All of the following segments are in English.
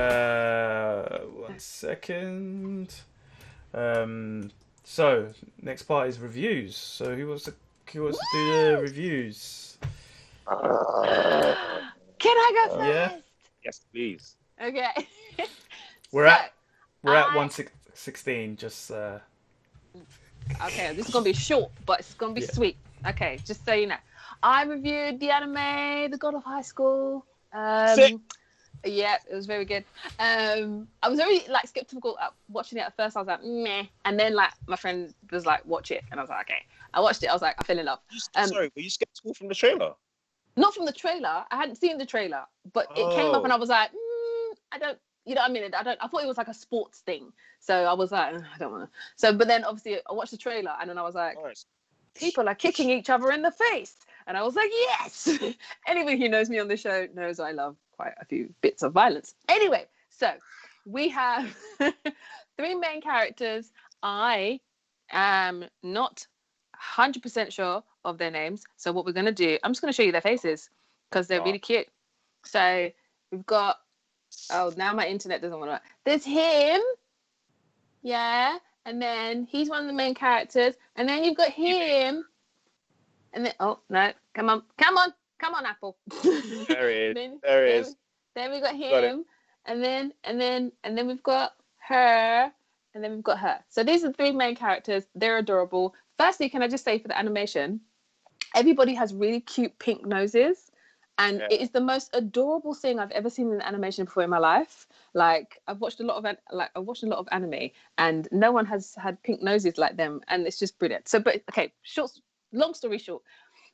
One second. So next part is reviews. So who wants to do the reviews? Uh, Can I go Yeah. first? yes, please. Okay. We're So, at we're at I- 116. Just Okay, this is gonna be short, but it's gonna be Yeah. sweet. Okay, just so you know, I reviewed the anime, The God of High School. Sick. Yeah, it was very good. I was very like skeptical at watching it at first. I was like, meh, and then like my friend was like, watch it, and I was like, okay. I watched it. I was like, I fell in love. Sorry, were you skeptical from the trailer? Not from the trailer. I hadn't seen the trailer, but it came up, and I was like, I don't. You know what I mean? I thought it was like a sports thing, so I was like, I don't want to. So, but then obviously I watched the trailer, and then I was like, Nice. people are kicking each other in the face, and I was like, yes. Anybody who knows me on the show knows I love quite a few bits of violence. Anyway, so we have 3 main characters. I am not 100% sure of their names, so what we're gonna do, I'm just gonna show you their faces because they're really cute. So we've got. Oh, now my internet doesn't want to work. There's him. Yeah. And then he's one of the main characters. And then you've got him. And then, oh, no. Come on, Apple. There it is. Then, There it is. Then we've got Got it. him. And then we've got her. And then we've got her. So these are the 3 main characters. They're adorable. Firstly, can I just say for the animation, everybody has really cute pink noses. And it is the most adorable thing I've ever seen in animation before in my life. Like I've watched a lot of anime, and no one has had pink noses like them, and it's just brilliant. So, but okay, long story short,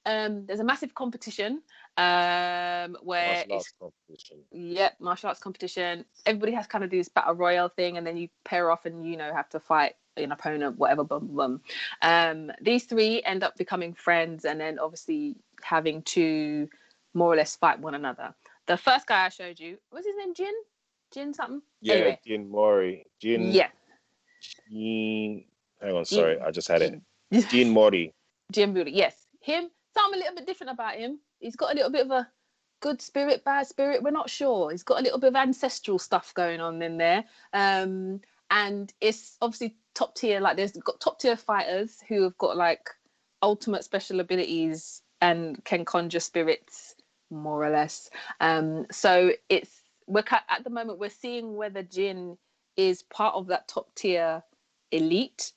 there's a massive competition where Martial arts competition. Yep, martial arts competition. Everybody has kind of this battle royale thing, and then you pair off and have to fight an opponent, whatever. Bum bum. These 3 end up becoming friends, and then obviously having to more or less fight one another. The first guy I showed you, was his name Jin? Jin something? Yeah, anyway. Jin Mori. Yeah. Hang on, sorry, I just had it. Jin Mori. Jin Mori, yes. Him, something a little bit different about him. He's got a little bit of a good spirit, bad spirit. We're not sure. He's got a little bit of ancestral stuff going on in there. And it's obviously top tier. Like there's got top tier fighters who have got like ultimate special abilities and can conjure spirits, more or less. So we're at the moment we're seeing whether Jin is part of that top tier elite,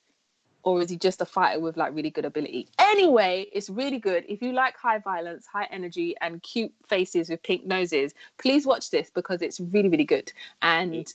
or is he just a fighter with like really good ability. Anyway, it's really good. If you like high violence, high energy, and cute faces with pink noses, please watch this because it's really, really good. And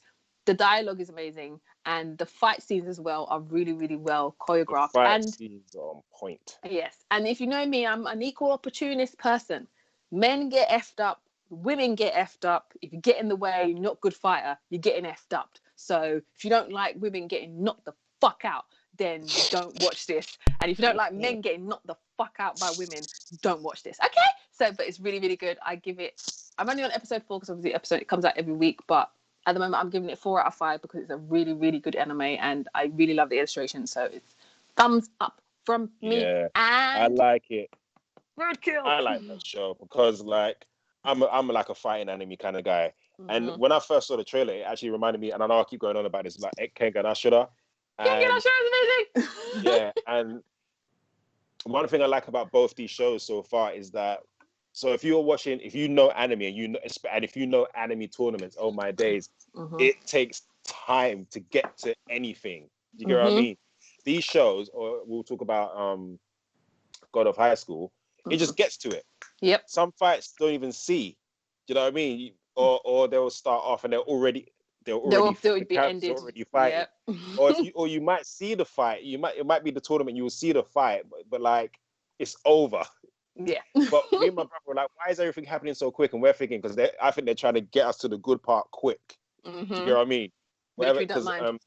the dialogue is amazing, and the fight scenes as well are really, really well choreographed. The fight scenes are on point. Yes, and if you know me, I'm an equal opportunist person. Men get effed up, women get effed up. If you get in the way, you're not a good fighter, you're getting effed up. So if you don't like women getting knocked the fuck out, then don't watch this. And if you don't like men getting knocked the fuck out by women, don't watch this. Okay? So, but it's really, really good. I'm only on episode 4 because obviously it comes out every week, but at the moment I'm giving it 4 out of 5 because it's a really, really good anime and I really love the illustration. So it's thumbs up from me. Yeah, and I like it. Roadkill. I like that show because like I'm like a fighting anime kind of guy. Mm-hmm. And when I first saw the trailer, it actually reminded me, and I know I keep going on about this, like Kengan Ashura. Kengan Ashura is amazing. Yeah, and one thing I like about both these shows so far is that, so if you know anime and if you know anime tournaments, oh my days, it takes time to get to anything. You get what I mean? These shows, or we'll talk about God of High School, it just gets to it. Yep. Some fights don't even see. Do you know what I mean? Or they'll start off and they'll already be ended. Already fighting. Yep. or you might see the fight. It might be the tournament. You will see the fight, but like it's over. Yeah. But me and my brother were like, why is everything happening so quick? And we're thinking because I think they're trying to get us to the good part quick. Do you get what I mean? Which we don't mind.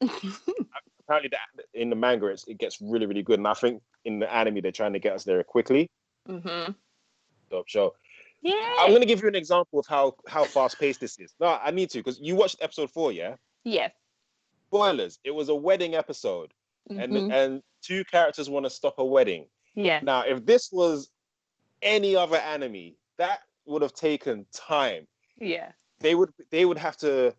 Apparently in the manga it gets really, really good, and I think in the anime they're trying to get us there quickly. Dope show. Yeah. I'm gonna give you an example of how fast paced this is. No, I need to, because you watched episode 4, yeah? Yeah. Spoilers. It was a wedding episode, and 2 characters want to stop a wedding. Yeah. Now, if this was any other anime, that would have taken time. Yeah. They would have to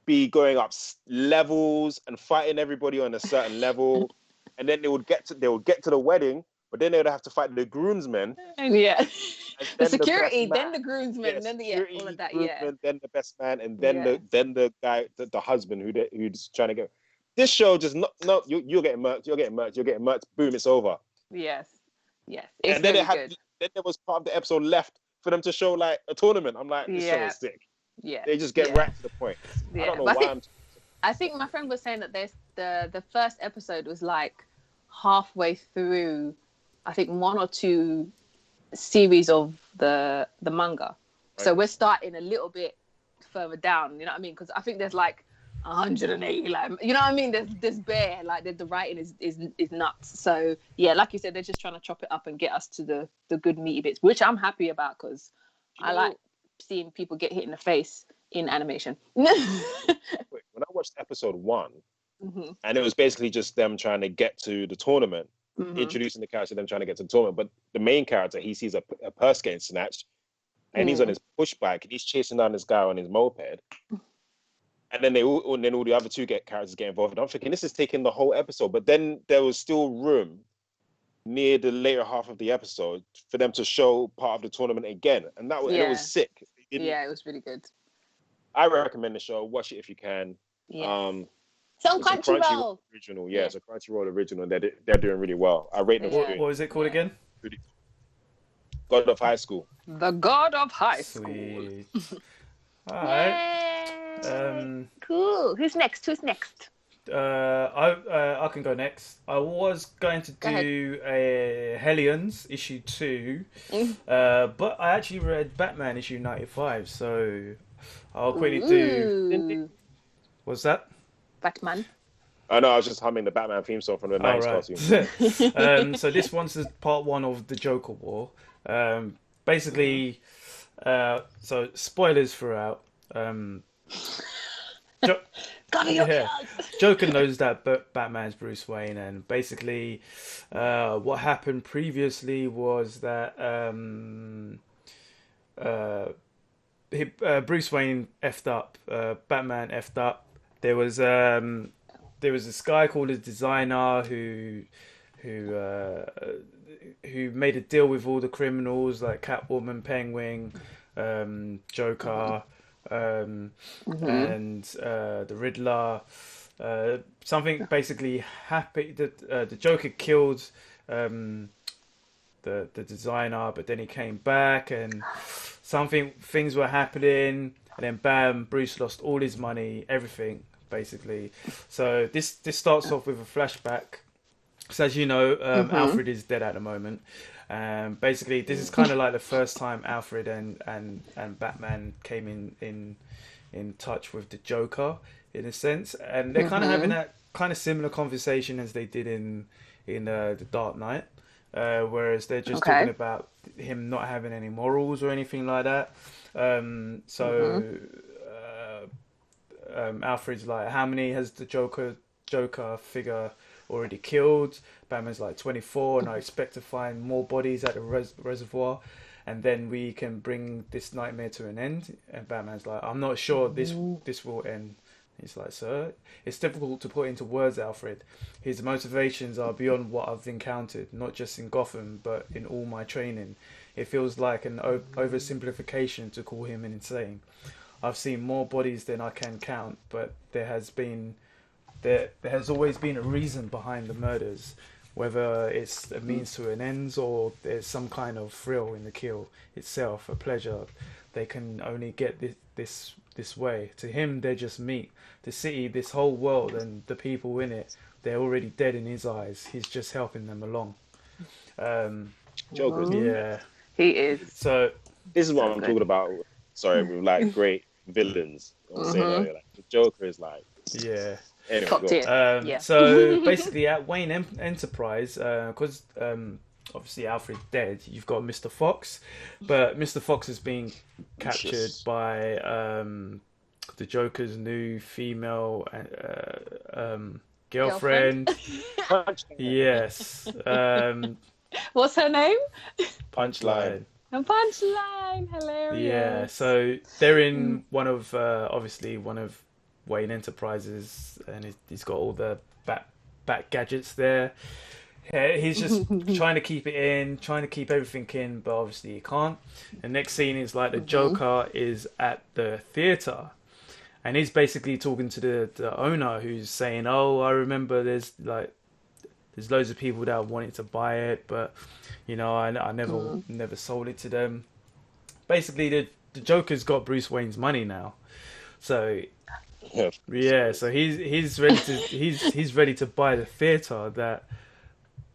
be going up levels and fighting everybody on a certain level, and then they would get to the wedding, but then they would have to fight the groomsmen. Yeah. And The then security, best man. then the groomsmen, then the all of that. Yeah. Then the best man, and then the guy, the husband who's trying to get. This show just no, you're getting murked, you're getting murked. Boom, it's over. Yes. It's and then good. Then there was part of the episode left for them to show like a tournament. I'm like, this show is sick. Yeah. They just get right to the point. Yeah. I don't know why I think my friend was saying that the first episode was like halfway through, I think 1 or 2 series of the manga. Right. So we're starting a little bit further down, you know what I mean? Because I think there's like 180, like, you know what I mean? There's bare, like the writing is nuts. So yeah, like you said, they're just trying to chop it up and get us to the good meaty bits, which I'm happy about because I like seeing people get hit in the face in animation. When I watched episode 1, and it was basically just them trying to get to the tournament, introducing the character, them trying to get to the tournament. But the main character, he sees a purse getting snatched, and he's on his push bike, and he's chasing down this guy on his moped. And then all the other 2 characters get involved. And I'm thinking, this is taking the whole episode. But then there was still room near the later half of the episode for them to show part of the tournament again. And it was sick. It was really good. I recommend the show. Watch it if you can. Yeah. It's on Crunchyroll. Original, yeah. It's a Crunchyroll original. They're doing really well. I rate them. What is it called again? God of High School. The God of High School. Sweet. All right. Cool. Who's next? I can go next. I was going to do a Hellions issue 2, but I actually read Batman issue 95, so I'll quickly do. What's that? Batman. I know. I was just humming the Batman theme song from the 90s cartoon. So this one's part 1 of the Joker War. Basically, so spoilers throughout. Joker knows that Batman's Bruce Wayne, and basically what happened previously was that Bruce Wayne effed up, Batman effed up. There was this guy called a designer who made a deal with all the criminals like Catwoman, Penguin, Joker, and the Riddler. Something basically happened that the Joker killed the designer, but then he came back and things were happening, and then bam, Bruce lost all his money, everything basically. So this starts off with a flashback. So as you know, Alfred is dead at the moment. Basically, this is kind of like the first time Alfred and Batman came in touch with the Joker in a sense, and they're kind of having that kind of similar conversation as they did in the Dark Knight, whereas they're just talking about him not having any morals or anything like that. Alfred's like, how many has the Joker figure already killed? Batman's like 24, and I expect to find more bodies at the reservoir, and then we can bring this nightmare to an end. And Batman's like, I'm not sure this will end. He's like, sir, it's difficult to put into words, Alfred. His motivations are beyond what I've encountered, not just in Gotham, but in all my training. It feels like an oversimplification to call him insane. I've seen more bodies than I can count, but there has always been a reason behind the murders, whether it's a means to an end or there's some kind of thrill in the kill itself, a pleasure. They can only get this way. To him, they're just meat. The city, this whole world, and the people in it, they're already dead in his eyes. He's just helping them along. Joker, yeah, he is. So this is what I'm talking about. Sorry, with like great villains. I was saying earlier, like the Joker is like, yeah. Anyway, top tier. So basically, at Wayne Enterprise, because obviously Alfred's dead, you've got Mr. Fox, but Mr. Fox is being captured by the Joker's new female girlfriend. Yes. What's her name? Punchline. Punchline, hilarious. Yeah, so they're in one of Wayne Enterprises, and he's got all the bat gadgets there. Yeah, he's just trying to keep it in, trying to keep everything in, but obviously he can't. The next scene is like the Joker is at the theater, and he's basically talking to the owner, who's saying, "Oh, I remember there's loads of people that wanted to buy it, but you know, I never sold it to them." Basically, the Joker's got Bruce Wayne's money now, so yeah, so he's ready to he's ready to buy the theater that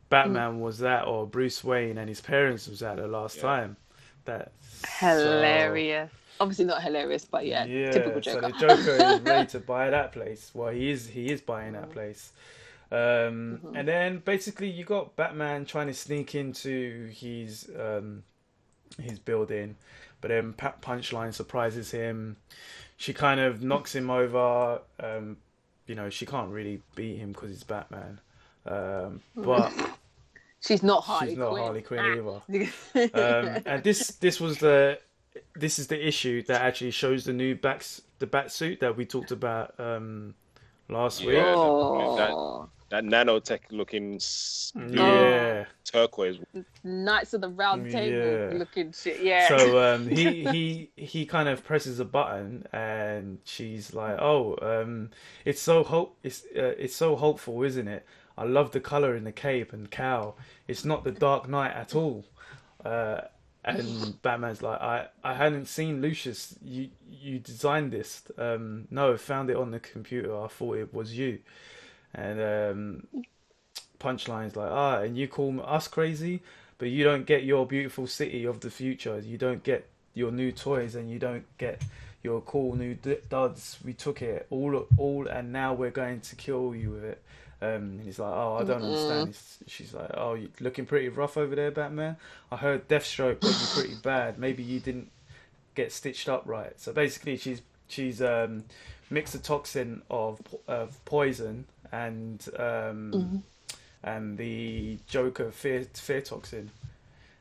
Batman was at, or Bruce Wayne and his parents was at the last time. That's hilarious. Obviously not hilarious, but typical Joker. So the Joker is ready to buy that place. Well, he is buying that place. And then basically you got Batman trying to sneak into his building, but then Punchline surprises him. She kind of knocks him over. You know, she can't really beat him because he's Batman. But she's not Harley Quinn either. And this is the issue that actually shows the new bat suit that we talked about last week. That nanotech looking turquoise, Knights of the Round Table looking shit. Yeah. So he kind of presses a button, and she's like, "Oh, it's so hopeful, isn't it? I love the color in the cape and cowl. It's not the Dark Knight at all." And Batman's like, I hadn't seen Lucius. You designed this. No, found it on the computer. I thought it was you. And Punchline's like, and you call us crazy, but you don't get your beautiful city of the future. You don't get your new toys, and you don't get your cool new duds. We took it all, and now we're going to kill you with it. And he's like, I don't understand. She's like, you're looking pretty rough over there, Batman. I heard Deathstroke got you pretty bad. Maybe you didn't get stitched up right. So basically, she's mixed a toxin of poison and the Joker fear toxin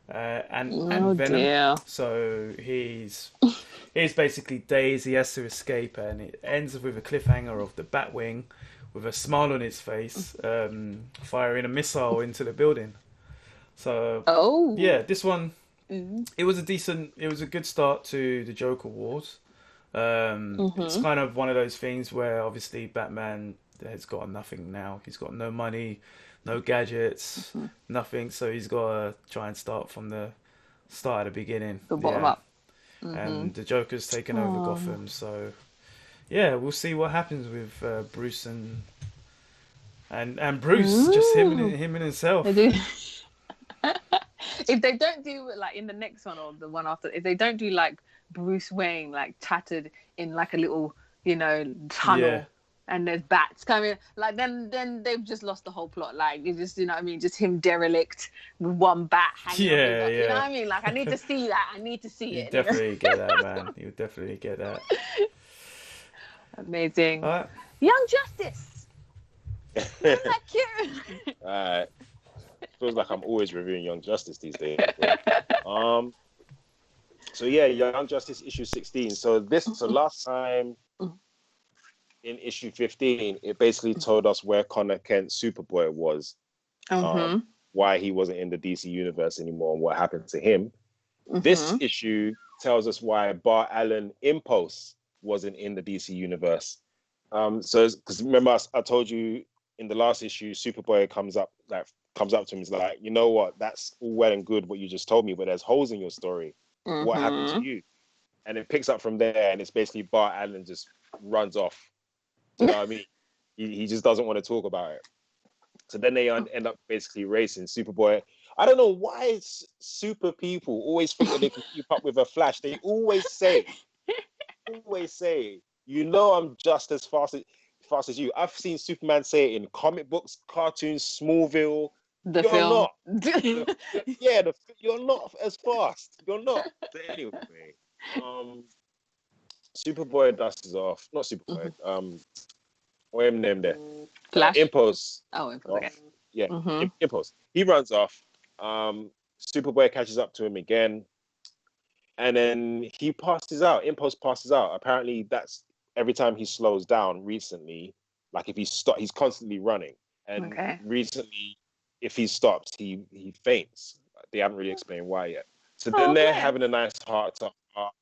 and venom. Dear. So he's basically dazed. He has to escape, and it ends with a cliffhanger of the Batwing with a smile on his face, firing a missile into the building. So this one, it was a good start to the Joker Wars. It's kind of one of those things where obviously Batman has got nothing now. He's got no money, no gadgets, nothing. So he's got to try and start from the start at the beginning. The bottom up. And the Joker's taken over Gotham. So yeah, we'll see what happens with Bruce and Bruce, just him and himself. If they don't do like in the next one or the one after, if they don't do like Bruce Wayne like tattered in like a little tunnel, and there's bats coming, like then they've just lost the whole plot. Like you just just him derelict with one bat hanging. You know what I mean? Like I need to see that. I need to see it. Definitely get that, man. You definitely get that. Amazing. All right. Young Justice. Isn't that cute? Alright. Feels like I'm always reviewing Young Justice these days. So yeah, Young Justice issue 16. So last time in issue 15, it basically told us where Connor Kent's Superboy was, why he wasn't in the DC universe anymore, and what happened to him. This issue tells us why Bart Allen Impulse wasn't in the DC universe. So because remember I told you in the last issue, Superboy comes up to him, he's like, you know what, that's all well and good what you just told me, but there's holes in your story. What happened to you? And it picks up from there, and it's basically Bart Allen just runs off. You know what I mean? He just doesn't want to talk about it. So then they end up basically racing. Superboy, I don't know why super people always think that they can keep up with a Flash. They always say, I'm just as fast as you. I've seen Superman say it in comic books, cartoons, Smallville. The film. You're not as fast. You're not. But anyway, Superboy dusts off. Not Superboy. What him name there? Flash. Impulse. Oh, Impulse. Okay. Yeah, Impulse. He runs off. Superboy catches up to him again, and then he passes out. Impulse passes out. Apparently, that's every time he slows down recently, like if he's constantly running. And recently, if he stops, he faints. They haven't really explained why yet. So then they're having a nice heart to heart.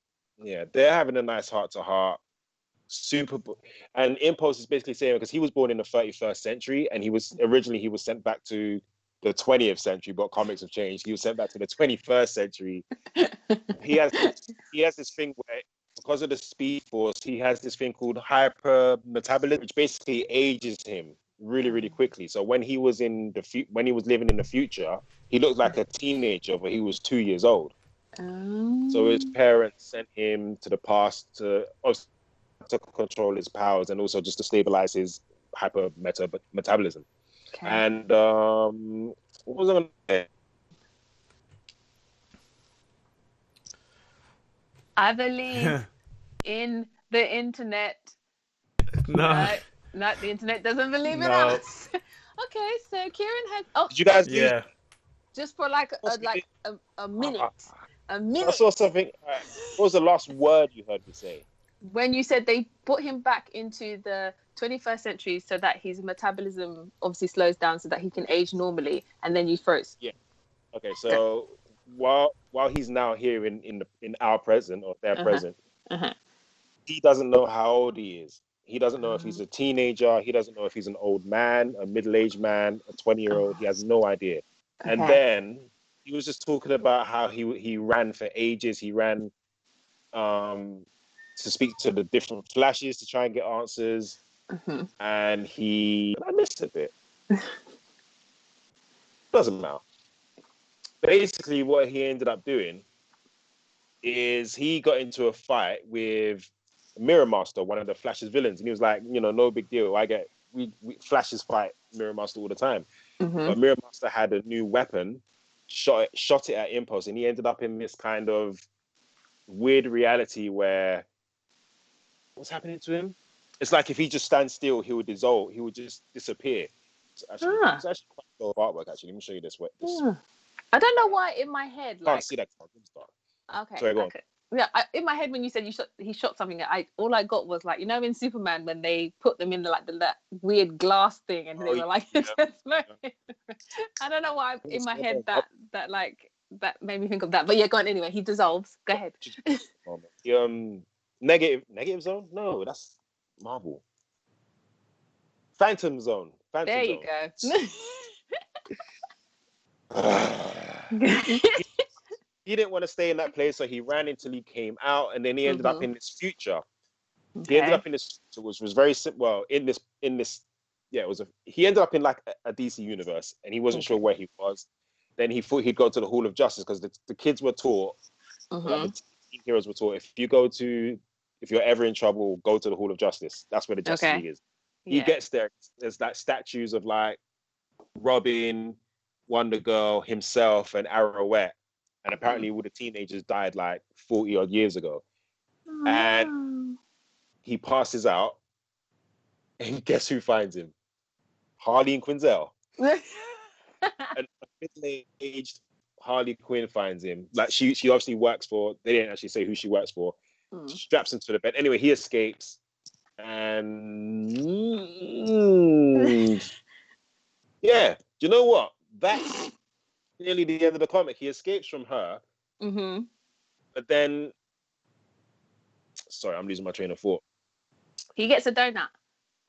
Yeah, they're having a nice heart to heart. And Impulse is basically saying, because he was born in the 31st century, and he was sent back to the 20th century, but comics have changed. He was sent back to the 21st century. He has this thing where, because of the Speed Force, he has this thing called hypermetabolism, which basically ages him really, really quickly. So when he was living in the future, he looked like a teenager, but he was 2 years old. So his parents sent him to the past to control his powers and also just to stabilize his metabolism. Okay. And what was I going to say? I believe in the internet. No, the internet doesn't believe in us. Okay, so Kieran had. Oh, did you guys? Yeah. Just for a minute. A minute. I saw something. What was the last word you heard me say? When you said they put him back into the 21st century so that his metabolism obviously slows down so that he can age normally, and then you froze. Yeah. Okay, so while he's now here in our present or their present, he doesn't know how old he is. He doesn't know if he's a teenager. He doesn't know if he's an old man, a middle-aged man, a 20-year-old. He has no idea. Okay. And then he was just talking about how he ran for ages. He ran to speak to the different Flashes to try and get answers. And I missed a bit. Doesn't matter. Basically, what he ended up doing is he got into a fight with Mirror Master, one of the Flash's villains, and he was like, no big deal. We Flashes fight Mirror Master all the time. But Mirror Master had a new weapon, shot it at Impulse, and he ended up in this kind of weird reality where what's happening to him? It's like if he just stands still, he would dissolve. He would just disappear. It's actually quite cool artwork. Actually, let me show you this. I don't know why in my head. Can't see that. Okay. Sorry, go on. Yeah, in my head when you said he shot something, all I got was like, in Superman when they put them in that weird glass thing and they were like, I don't know why in my head that made me think of that. But yeah, go on anyway. He dissolves. Go ahead. Negative Zone? No, that's Marvel. Phantom Zone. There you go. He didn't want to stay in that place, so he ran until he came out, and then he ended up in this future. Okay. He ended up in this, which was very simple. Well, he ended up in like a DC universe, and he wasn't sure where he was. Then he thought he'd go to the Hall of Justice because the kids were taught, the teen heroes were taught, if you're ever in trouble, go to the Hall of Justice. That's where the Justice League is. He gets there. There's like statues of like Robin, Wonder Girl, himself, and Arrowette. And apparently all the teenagers died like 40 odd years ago. And he passes out. And guess who finds him? Harley and Quinzel. And a middle-aged Harley Quinn finds him. Like she obviously works for, they didn't actually say who she works for. Straps him to the bed. Anyway, he escapes. And yeah, do you know what? That's nearly the end of the comic. He escapes from her. But then, sorry, I'm losing my train of thought. He gets a donut.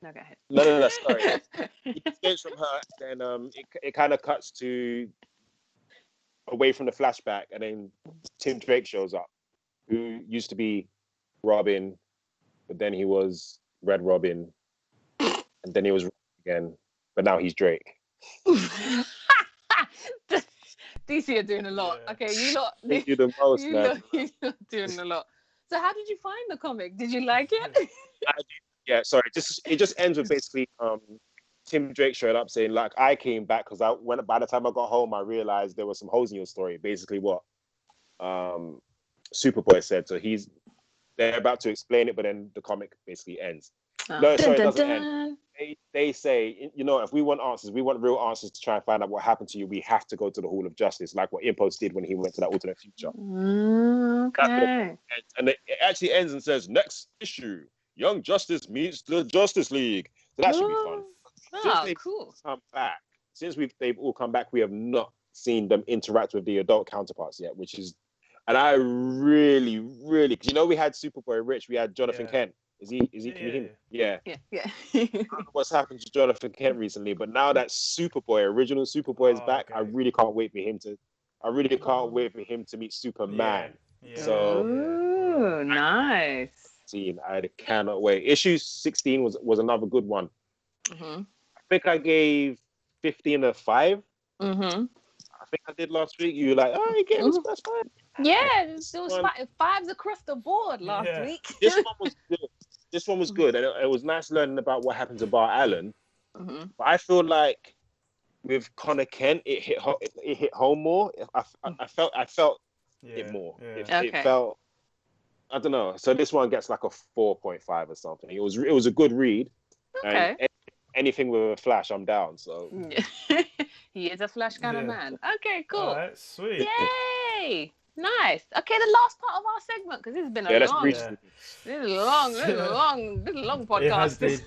No, go ahead. No, sorry. He escapes from her, then it kind of cuts to away from the flashback, and then Tim Drake shows up, who used to be Robin, but then he was Red Robin, and then he was again, but now he's Drake. DC are doing a lot. Yeah. Okay, you lot. They do the most, man. You're doing a lot. So, how did you find the comic? Did you like it? Yeah, sorry. It just ends with basically Tim Drake showed up saying, like, I came back because by the time I got home, I realized there were some holes in your story. Basically, what Superboy said. So they're about to explain it, but then the comic basically ends. No, sorry, it doesn't end. They say, if we want answers, we want real answers to try and find out what happened to you, we have to go to the Hall of Justice, like what Impulse did when he went to that alternate future. Okay. And it actually ends and says, next issue, Young Justice meets the Justice League. So that should be fun. Oh, cool. Since they've all come back, we have not seen them interact with the adult counterparts yet, which is, and I really, because you know we had Superboy Rich, we had Jonathan Kent. Is he? Can you hear me? Yeah. I don't know what's happened to Jonathan Kent recently, but now that original Superboy is back, I really can't wait for him to. I really can't wait for him to meet Superman. So, ooh, nice. I cannot wait. Issue 16 was another good one. Mm-hmm. I think I gave 15 a 5. Mm-hmm. I think I did last week. You were like, oh, you get this, that's fine. Yeah, it was 5s across the board last week. This one was good. This one was good, and it was nice learning about what happened to Bar Allen. Mm-hmm. But I feel like with Connor Kent, it hit home more. I felt it more. Yeah. It felt, I don't know. So this one gets like a 4.5 or something. It was a good read. Okay. And anything with a Flash, I'm down. So he is a Flash kind of man. Okay, cool. All right, sweet. Yay! Nice. Okay, the last part of our segment, because this has been a long. This is a long podcast. It has been.